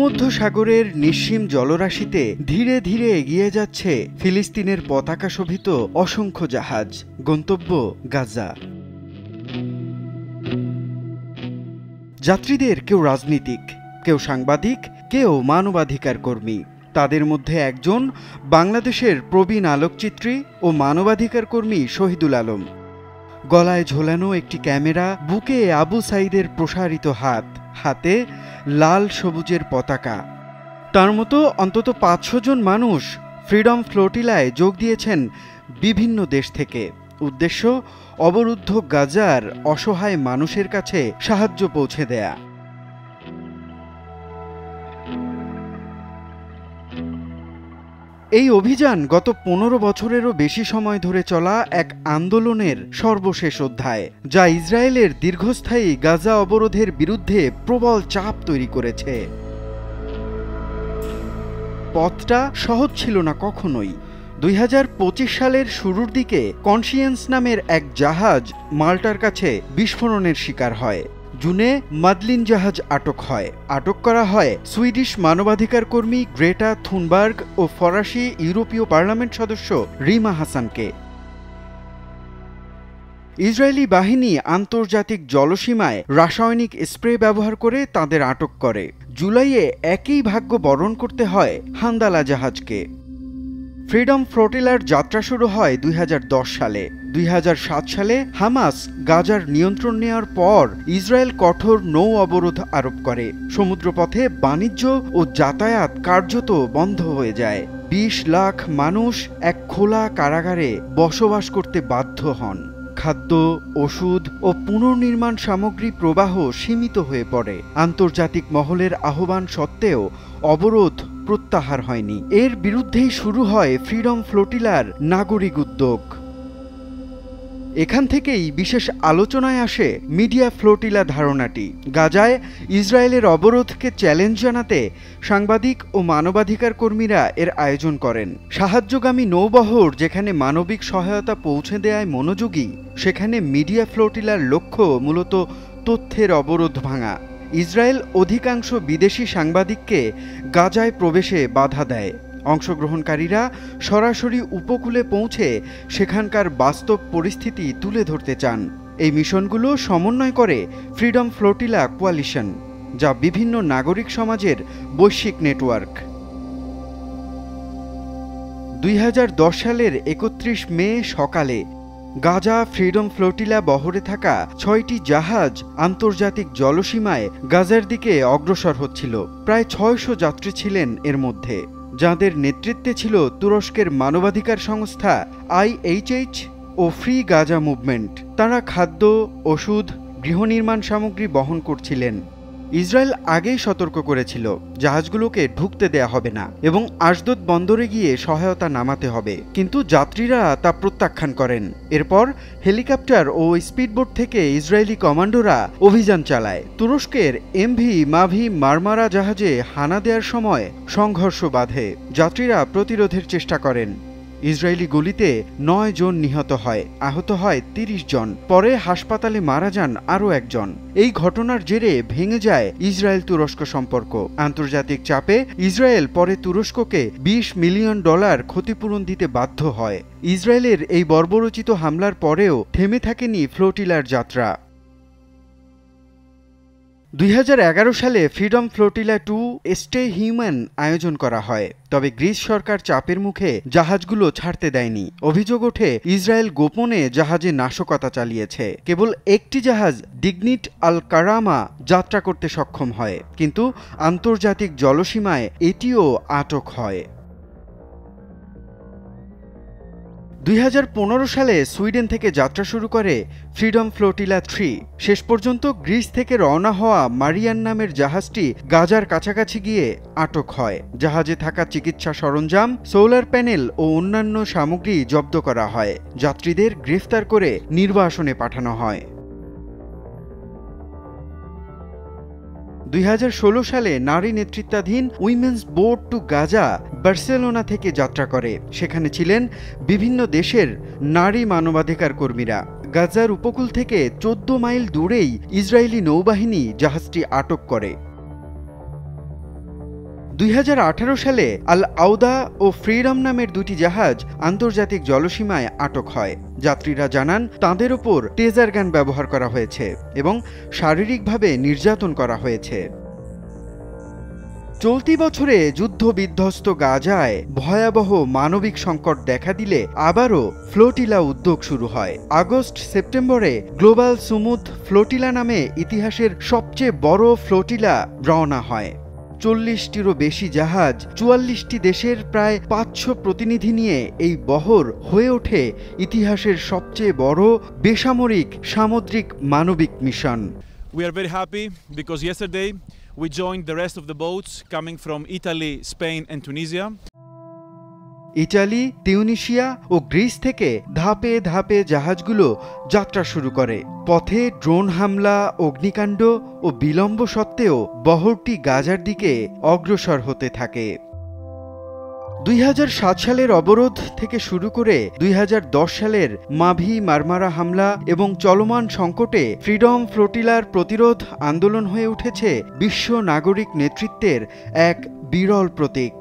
ভূমধ্যসাগরের নিঃসীম জলরাশিতে ধীরে ধীরে এগিয়ে যাচ্ছে ফিলিস্তিনের পতাকা শোভিত অসংখ্য জাহাজ, গন্তব্য গাজা। যাত্রীদের কেউ রাজনীতিক, কেউ সাংবাদিক, কেউ মানবাধিকার কর্মী। তাদের মধ্যে একজন বাংলাদেশের প্রবীণ আলোকচিত্রী ও মানবাধিকার কর্মী শহীদুল আলম। গলায় ঝোলানো একটি ক্যামেরা, বুকে আবু সাইদের প্রসারিত হাত, হাতে লাল সবুজের পতাকা। তার মতো অন্তত ৫০০ জন মানুষ ফ্রিডম ফ্লোটিলায় যোগ দিয়েছেন বিভিন্ন দেশ থেকে। উদ্দেশ্য অবরুদ্ধ গাজার অসহায় মানুষের কাছে সাহায্য পৌঁছে দেয়া। এই অভিযান গত ১৫ বছরেরও বেশি সময় ধরে চলা এক আন্দোলনের সর্বশেষ অধ্যায়, যা ইসরায়েলের দীর্ঘস্থায়ী গাজা অবরোধের বিরুদ্ধে প্রবল চাপ তৈরি করেছে। পথটা সহজ ছিল না কখনোই। ২০২৫ সালের শুরুর দিকে কনসিয়েন্স নামের এক জাহাজ মাল্টার কাছে বিস্ফোরণের শিকার হয়। জুনে মাদলিন জাহাজ আটক হয়। আটক করা হয় সুইডিশ মানবাধিকার কর্মী গ্রেটা থুনবার্গ ও ফরাসি ইউরোপীয় পার্লামেন্ট সদস্য রিমা হাসানকে। ইসরায়েলি বাহিনী আন্তর্জাতিক জলসীমায় রাসায়নিক স্প্রে ব্যবহার করে তাদের আটক করে। জুলাইয়ে একই ভাগ্য বরণ করতে হয় হান্দালা জাহাজকে। ফ্রিডম ফ্লোটিলার যাত্রা শুরু হয় ২০১০ সালে। ২০০৭ সালে হামাস গাজার নিয়ন্ত্রণ নেওয়ার পর ইসরায়েল কঠোর নৌ অবরোধ আরোপ করে। সমুদ্রপথে বাণিজ্য ও যাতায়াত কার্যত বন্ধ হয়ে যায়। ২০ লাখ মানুষ এক খোলা কারাগারে বসবাস করতে বাধ্য হন। খাদ্য, ওষুধ ও পুনর্নির্মাণ সামগ্রী প্রবাহ সীমিত হয়ে পড়ে। আন্তর্জাতিক মহলের আহ্বান সত্ত্বেও অবরোধ প্রত্যাহার হয়নি। এর বিরুদ্ধেই শুরু হয় ফ্রিডম ফ্লোটিলার নাগরিক উদ্যোগ। এখান থেকেই বিশেষ আলোচনায় আসে মিডিয়া ফ্লোটিলা ধারণাটি। গাজায় ইসরায়েলের অবরোধকে চ্যালেঞ্জ জানাতে সাংবাদিক ও মানবাধিকার কর্মীরা এর আয়োজন করেন। সাহায্যগামী নৌবহর যেখানে মানবিক সহায়তা পৌঁছে দেয়ায় মনোযোগী, সেখানে মিডিয়া ফ্লোটিলার লক্ষ্য মূলত তথ্যের অবরোধ ভাঙা। ইসরায়েল অধিকাংশ বিদেশি সাংবাদিককে গাজায় প্রবেশে বাধা দেয়। অংশগ্রহণকারীরা সরাসরি উপকূলে পৌঁছে সেখানকার বাস্তব পরিস্থিতি তুলে ধরতে চান। এই মিশনগুলো সমন্বয় করে ফ্রিডম ফ্লোটিলা কোয়ালিশন, যা বিভিন্ন নাগরিক সমাজের বৈশ্বিক নেটওয়ার্ক। ২০১০ সালের ৩১ মে সকালে গাজা ফ্রিডম ফ্লোটিলা বহরে থাকা ৬টি জাহাজ আন্তর্জাতিক জলসীমায় গাজার দিকে অগ্রসর হচ্ছিল। প্রায় ৬০০ যাত্রী ছিলেন এর মধ্যে, যাদের নেতৃত্বে ছিল তুরস্কের মানবাধিকার সংস্থা IHH ও ফ্রি গাজা মুভমেন্ট। তারা খাদ্য, ওষুধ, গৃহনির্মাণ সামগ্রী বহন করছিলেন। ইসরায়েল আগেই সতর্ক করেছিল জাহাজগুলোকে ঢুকতে দেয়া হবে না এবং আশদোদ বন্দরে গিয়ে সহায়তা নামাতে হবে, কিন্তু যাত্রীরা তা প্রত্যাখ্যান করেন। এরপর হেলিকপ্টার ও স্পিডবোট থেকে ইসরায়েলি কমান্ডোরা অভিযান চালায়। তুরস্কের এমভি মাভি মারমারা জাহাজে হানা দেওয়ার সময় সংঘর্ষ বাধে। যাত্রীরা প্রতিরোধের চেষ্টা করেন। ইসরায়েলি গুলিতে ৯ জন নিহত হয়, আহত হয় ৩০ জন। পরে হাসপাতালে মারা যান আরও একজন। এই ঘটনার জেরে ভেঙে যায় ইসরায়েল তুরস্ক সম্পর্ক। আন্তর্জাতিক চাপে ইসরায়েল পরে তুরস্ককে $২০ মিলিয়ন ক্ষতিপূরণ দিতে বাধ্য হয়। ইসরায়েলের এই বর্বরোচিত হামলার পরেও থেমে থাকেনি ফ্লোটিলার যাত্রা। ২০১১ সালে ফ্রিডম ফ্লোটিলা ২ স্টে হিউম্যান আয়োজন করা হয়, তবে গ্রিস সরকার চাপের মুখে জাহাজগুলো ছাড়তে দেয়নি। অভিযোগ ওঠে ইসরায়েল গোপনে জাহাজে নাশকতা চালিয়েছে। কেবল একটি জাহাজ ডিগনিট আল কারামা যাত্রা করতে সক্ষম হয়, কিন্তু আন্তর্জাতিক জলসীমায় এটিও আটক হয়। ২০১৫ সালে সুইডেন থেকে যাত্রা শুরু করে ফ্রিডম ফ্লোটিলা ৩। শেষ পর্যন্ত গ্রিস থেকে রওনা হওয়া মারিয়ান নামের জাহাজটি গাজার কাছাকাছি গিয়ে আটক হয়। জাহাজে থাকা চিকিৎসা সরঞ্জাম, সোলার প্যানেল ও অন্যান্য সামগ্রী জব্দ করা হয়। যাত্রীদের গ্রেফতার করে নির্বাসনে পাঠানো হয়। ২০১৬ সালে নারী নেতৃত্বাধীন women's boat two Gaza Barcelona থেকে যাত্রা করে। সেখানে ছিলেন বিভিন্ন দেশের নারী মানবাধিকার কর্মীরা। গাজার উপকূল থেকে ১৪ মাইল দূরেই ইসরায়েলি নৌবাহিনী জাহাজটি আটক করে। 2018 সালে আল আউদা ও ফ্রিডম নামের দুটি জাহাজ আন্তর্জাতিক জলসীমায় আটক হয়। যাত্রীরা জানান তাদের ওপর টেজার গান ব্যবহার করা হয়েছে এবং শারীরিকভাবে নির্যাতন করা হয়েছে। চলতি বছরে যুদ্ধ বিধ্বস্ত গাজায় ভয়াবহ মানবিক সংকট দেখা দিলে আবারও ফ্লোটিলা উদ্যোগ শুরু হয়। আগস্ট সেপ্টেম্বরে গ্লোবাল সুমুদ ফ্লোটিলা নামে ইতিহাসের সবচেয়ে বড় ফ্লোটিলা রওনা হয়। 40টিরও বেশি জাহাজ, 44টি দেশের প্রায় 500 প্রতিনিধি নিয়ে এই বহর হয়ে ওঠে ইতিহাসের সবচেয়ে বড় বেসামরিক সামুদ্রিক মানবিক mission. We are very happy because yesterday we joined the rest of the boats coming from Italy, Spain and Tunisia. Italy, Tunisia ও গ্রিস থেকে ধাপে ধাপে জাহাজগুলো যাত্রা শুরু করে। পথে ড্রোন হামলা, অগ্নিকাণ্ড ও বিলম্ব সত্ত্বেও বহরটি গাজার দিকে অগ্রসর হতে থাকে। 2007 সালের অবরোধ থেকে শুরু করে 2010 সালের মাভি মারমারা হামলা এবং চলমান সংকটে ফ্রিডম ফ্লোটিলার প্রতিরোধ আন্দোলন হয়ে উঠেছে বিশ্ব নাগরিক নেতৃত্বের এক বিরল প্রতীক।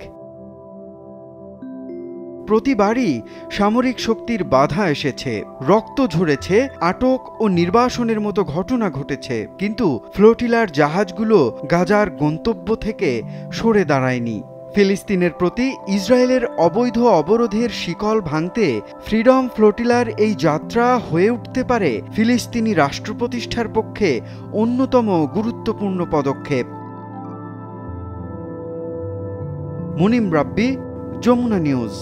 প্রতিবারই সামরিক শক্তির বাধা এসেছে, রক্ত ঝরেছে, আটক ও নির্বাসনের মতো ঘটনা ঘটেছে, কিন্তু ফ্লোটিলার জাহাজগুলো গাজার গন্তব্য থেকে সরে দাঁড়ায়নি। ফিলিস্তিনের প্রতি ইসরায়েলের অবৈধ অবরোধের শিকল ভাঙতে ফ্রিডম ফ্লোটিলার এই যাত্রা হয়ে উঠতে পারে ফিলিস্তিনি রাষ্ট্র প্রতিষ্ঠার পক্ষে অন্যতম গুরুত্বপূর্ণ পদক্ষেপ। মুনিম রাব্বি, যমুনা নিউজ।